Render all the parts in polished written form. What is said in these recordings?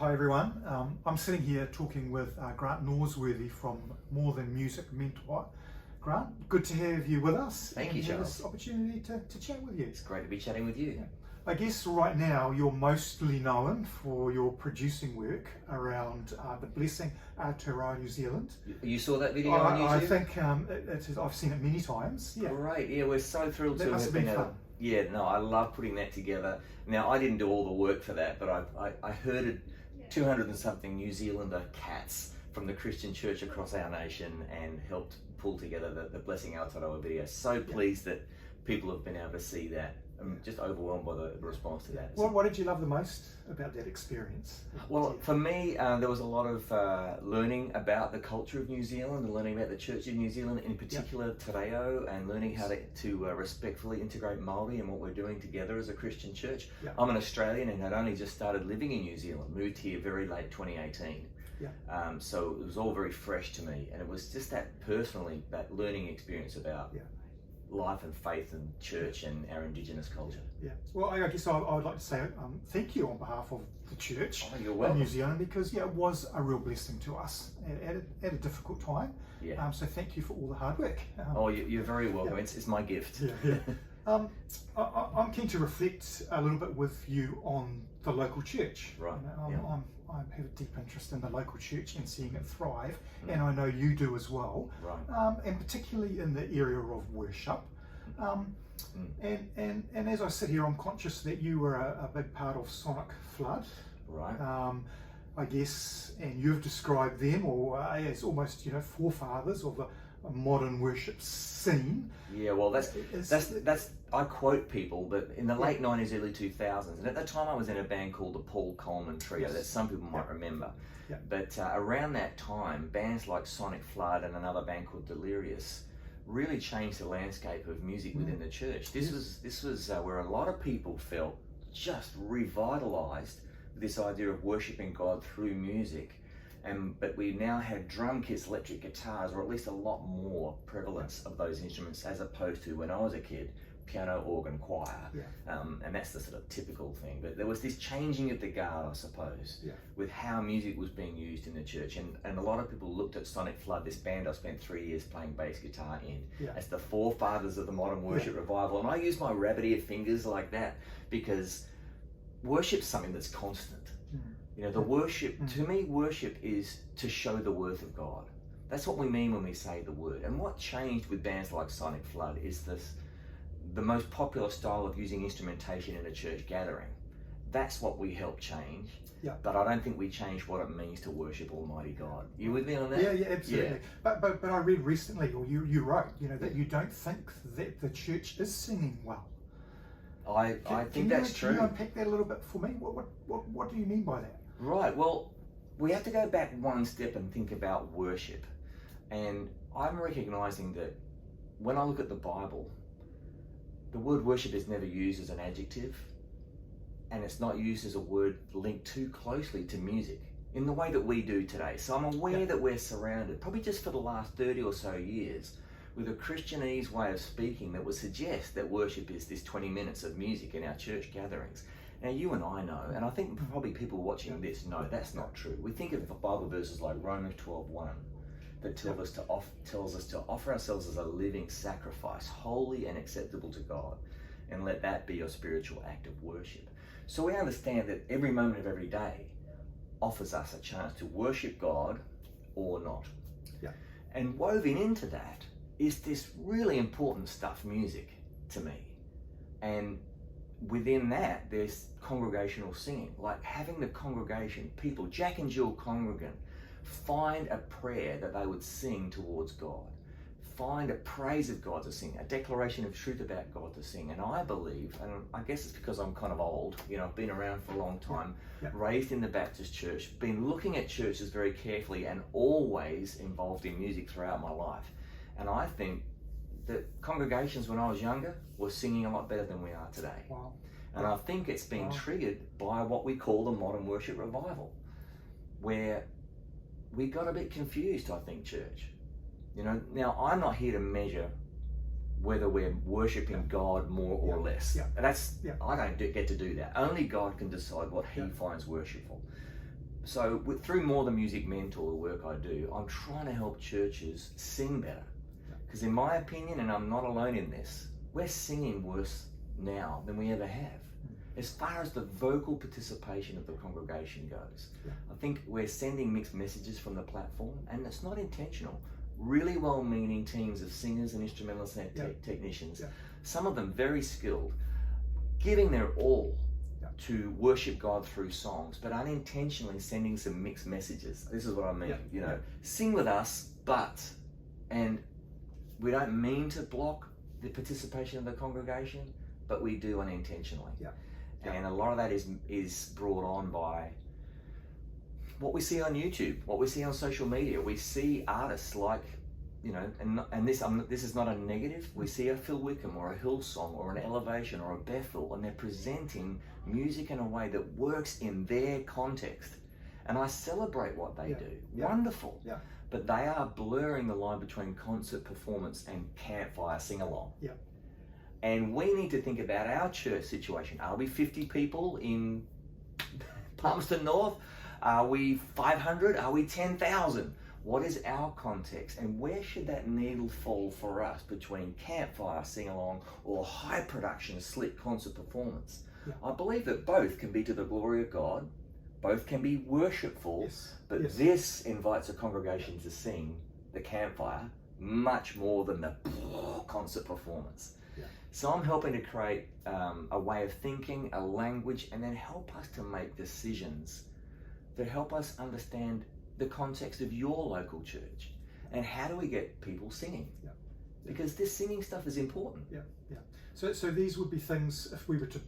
Hi everyone, I'm sitting here talking with Grant Norsworthy from More Than Music Mentor. Grant, good to have you with us. Thank you, Charles. This opportunity to chat with you. It's great to be chatting with you. Yeah. I guess right now you're mostly known for your producing work around the Blessing Aotearoa New Zealand. You saw that video on YouTube? I think I've seen it many times. Yeah. Great, yeah, we're so thrilled That to must have have been been able. fun. Yeah, no, I love putting that together. Now, I didn't do all the work for that, but I herded 200 and something New Zealander cats from the Christian church across our nation and helped pull together the Blessing Aotearoa video. So pleased that people have been able to see that. I'm just overwhelmed by the response to that. What did you love the most about that experience? Well, for me, there was a lot of learning about the culture of New Zealand and learning about the Church of New Zealand, in particular Te Reo, and learning how to respectfully integrate Māori and what we're doing together as a Christian church. Yeah. I'm an Australian and had only just started living in New Zealand, moved here very late 2018. Yeah. So it was all very fresh to me, and it was just that learning experience about life and faith and church and our Indigenous culture. Yeah. Well, I guess I would like to say thank you on behalf of the church You're welcome. in New Zealand, because it was a real blessing to us at a difficult time. Yeah. So thank you for all the hard work. You're very welcome. Yeah. It's my gift. Yeah. I'm keen to reflect a little bit with you on the local church. Right. I have a deep interest in the local church and seeing it thrive, and I know you do as well. Right. And particularly in the area of worship. And as I sit here, I'm conscious that you were a big part of Sonic Flood. Right. I guess, and you've described them as almost forefathers of a modern worship scene. Yeah, well, that's I quote people, but in the late 90s, early 2000s, and at that time I was in a band called the Paul Coleman Trio that some people might remember. Yeah. But around that time, bands like Sonic Flood and another band called Delirious really changed the landscape of music within the church. This was where a lot of people felt just revitalized with this idea of worshiping God through music. But we now had drum kits, electric guitars, or at least a lot more prevalence of those instruments as opposed to when I was a kid, piano, organ, choir. And that's the sort of typical thing. But there was this changing of the guard, I suppose, with how music was being used in the church. And a lot of people looked at Sonic Flood, this band I spent 3 years playing bass guitar in, as the forefathers of the modern worship revival. And I use my rabbit ear fingers like that because worship's something that's constant. The worship, to me, worship is to show the worth of God. That's what we mean when we say the word. And what changed with bands like Sonic Flood is the most popular style of using instrumentation in a church gathering. That's what we helped change. Yeah. But I don't think we changed what it means to worship Almighty God. You with me on that? Yeah, absolutely. Yeah. But I read recently, or you wrote, that you don't think that the church is singing well. I think that's true. Can you unpack that a little bit for me? What do you mean by that? Right, well, we have to go back one step and think about worship. And I'm recognizing that when I look at the Bible, the word worship is never used as an adjective, and it's not used as a word linked too closely to music in the way that we do today. So I'm aware that we're surrounded, probably just for the last 30 or so years, with a Christianese way of speaking that would suggest that worship is this 20 minutes of music in our church gatherings. Now, you and I know, and I think probably people watching this know that's not true. We think of Bible verses like Romans 12:1 that tells us to offer ourselves as a living sacrifice, holy and acceptable to God, and let that be your spiritual act of worship. So we understand that every moment of every day offers us a chance to worship God or not. Yeah. And woven into that is this really important stuff, music, to me. And within that, there's congregational singing, like having the congregation, people, Jack and Jill congregant, find a prayer that they would sing towards God, find a praise of God to sing, a declaration of truth about God to sing. And I believe, and I guess it's because I'm kind of old, I've been around for a long time, raised in the Baptist church, been looking at churches very carefully and always involved in music throughout my life. And I think that congregations when I was younger were singing a lot better than we are today. Wow. And I think it's been triggered by what we call the modern worship revival, where we got a bit confused, I think, church. Now I'm not here to measure whether we're worshiping God more or less. I don't get to do that. Only God can decide what he finds worshipful. through More Than Music Mentor, the work I do, I'm trying to help churches sing better. Because in my opinion, and I'm not alone in this, we're singing worse now than we ever have. As far as the vocal participation of the congregation goes, I think we're sending mixed messages from the platform, and it's not intentional. Really well-meaning teams of singers and instrumentalists and technicians, some of them very skilled, giving their all to worship God through songs, but unintentionally sending some mixed messages. This is what I mean. Sing with us, and we don't mean to block the participation of the congregation, but we do unintentionally. And a lot of that is brought on by what we see on YouTube, what we see on social media. We see artists like, and this is not a negative. We see a Phil Wickham or a Hillsong or an Elevation or a Bethel, and they're presenting music in a way that works in their context. And I celebrate what they do. Wonderful. But they are blurring the line between concert performance and campfire sing-along. And we need to think about our church situation. Are we 50 people in Palmerston North? Are we 500? Are we 10,000? What is our context? And where should that needle fall for us between campfire sing-along or high production, slick concert performance? I believe that both can be to the glory of God. Both can be worshipful, but this invites a congregation to sing the campfire much more than the concert performance. So I'm helping to create a way of thinking, a language, and then help us to make decisions that help us understand the context of your local church and how do we get people singing? Because this singing stuff is important. So these would be things, if we were to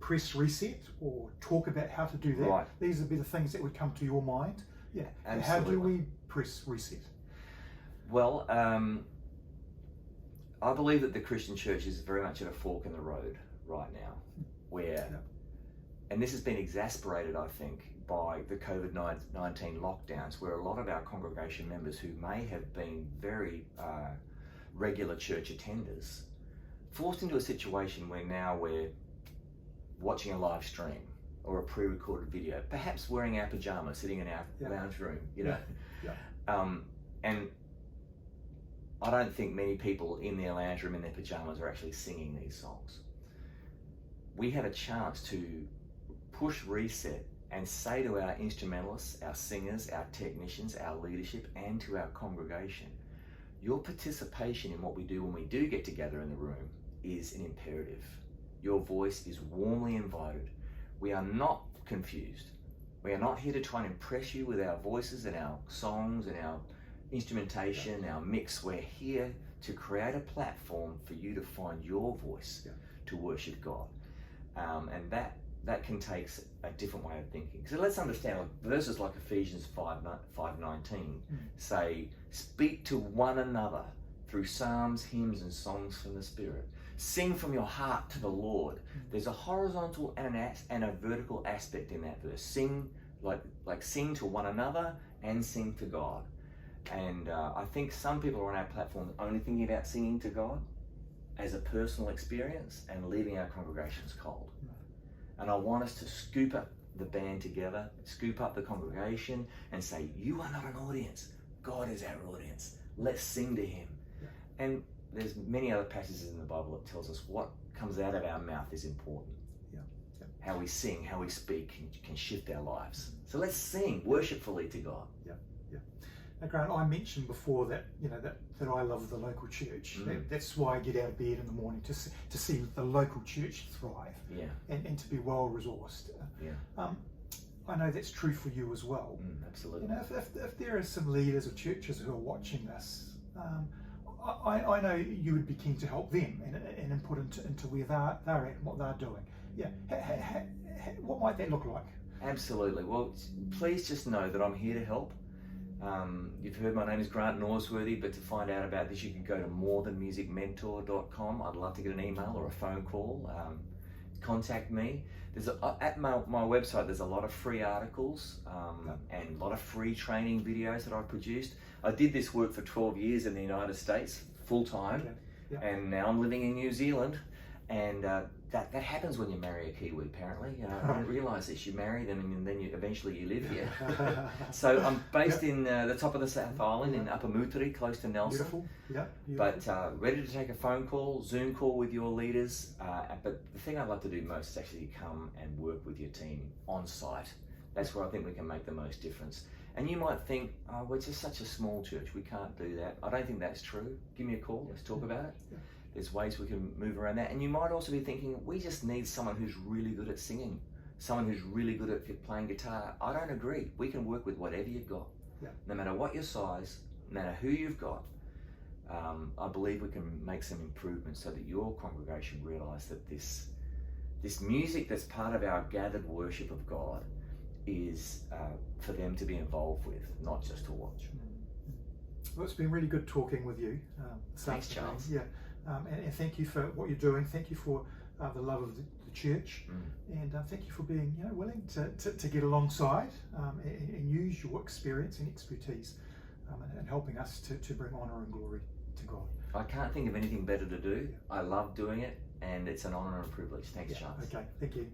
press reset or talk about how to do that, these would be the things that would come to your mind. Absolutely. How do we press reset? Well, I believe that the Christian church is very much at a fork in the road right now, where, and this has been exacerbated, I think, by the COVID-19 lockdowns, where a lot of our congregation members who may have been very regular church attenders, forced into a situation where now we're watching a live stream or a pre-recorded video, perhaps wearing our pajamas, sitting in our lounge room, and I don't think many people in their lounge room in their pajamas are actually singing these songs. We have a chance to push reset and say to our instrumentalists, our singers, our technicians, our leadership, and to our congregation, your participation in what we do when we do get together in the room is an imperative. Your voice is warmly invited. We are not confused. We are not here to try and impress you with our voices and our songs and our instrumentation, our mix. We're here to create a platform for you to find your voice to worship God. And that can take a different way of thinking. So let's understand, verses like Ephesians 5:19 say, speak to one another through psalms, hymns, and songs from the Spirit. Sing from your heart to the Lord. There's a horizontal and a vertical aspect in that verse. Sing, like sing to one another and sing to God. And I think some people are on our platform only thinking about singing to God as a personal experience and leaving our congregations cold. And I want us to scoop up the band together, scoop up the congregation and say, you are not an audience. God is our audience. Let's sing to Him. And there's many other passages in the Bible that tells us what comes out of our mouth is important. How we sing, how we speak can shift our lives. So let's sing worshipfully to God. Now, Grant, I mentioned before that that I love the local church. That's why I get out of bed in the morning to see the local church thrive and to be well resourced. I know that's true for you as well. Absolutely. If there are some leaders of churches who are watching this, I know you would be keen to help them and input into where they're at and what they're doing. What might that look like? Absolutely. Well, please just know that I'm here to help. You've heard my name is Grant Norsworthy, but to find out about this, you can go to morethanmusicmentor.com. I'd love to get an email or a phone call. Contact me. There's at my website, there's a lot of free articles and a lot of free training videos that I've produced. I did this work for 12 years in the United States, full time, and now I'm living in New Zealand. And that happens when you marry a Kiwi, apparently. I didn't realise this. You marry them and then eventually you live here. So I'm based in the top of the South Island in Upper Moutere, close to Nelson. Beautiful. Yeah. Beautiful. But ready to take a phone call, Zoom call with your leaders. But the thing I'd love to do most is actually come and work with your team on site. That's where I think we can make the most difference. And you might think, oh, we're just such a small church, we can't do that. I don't think that's true. Give me a call, let's talk about it. Yeah. There's ways we can move around that. And you might also be thinking, we just need someone who's really good at singing, someone who's really good at playing guitar. I don't agree. We can work with whatever you've got. Yeah. No matter what your size, no matter who you've got. I believe we can make some improvements so that your congregation realise that this music that's part of our gathered worship of God is for them to be involved with, not just to watch. Well, it's been really good talking with you. Thanks, Charles. Yeah. And thank you for what you're doing. Thank you for the love of the church, and thank you for being willing to get alongside and use your experience and expertise and helping us to bring honour and glory to God. I can't think of anything better to do. I love doing it, and it's an honour and a privilege. Thanks, Charles. Okay, thank you.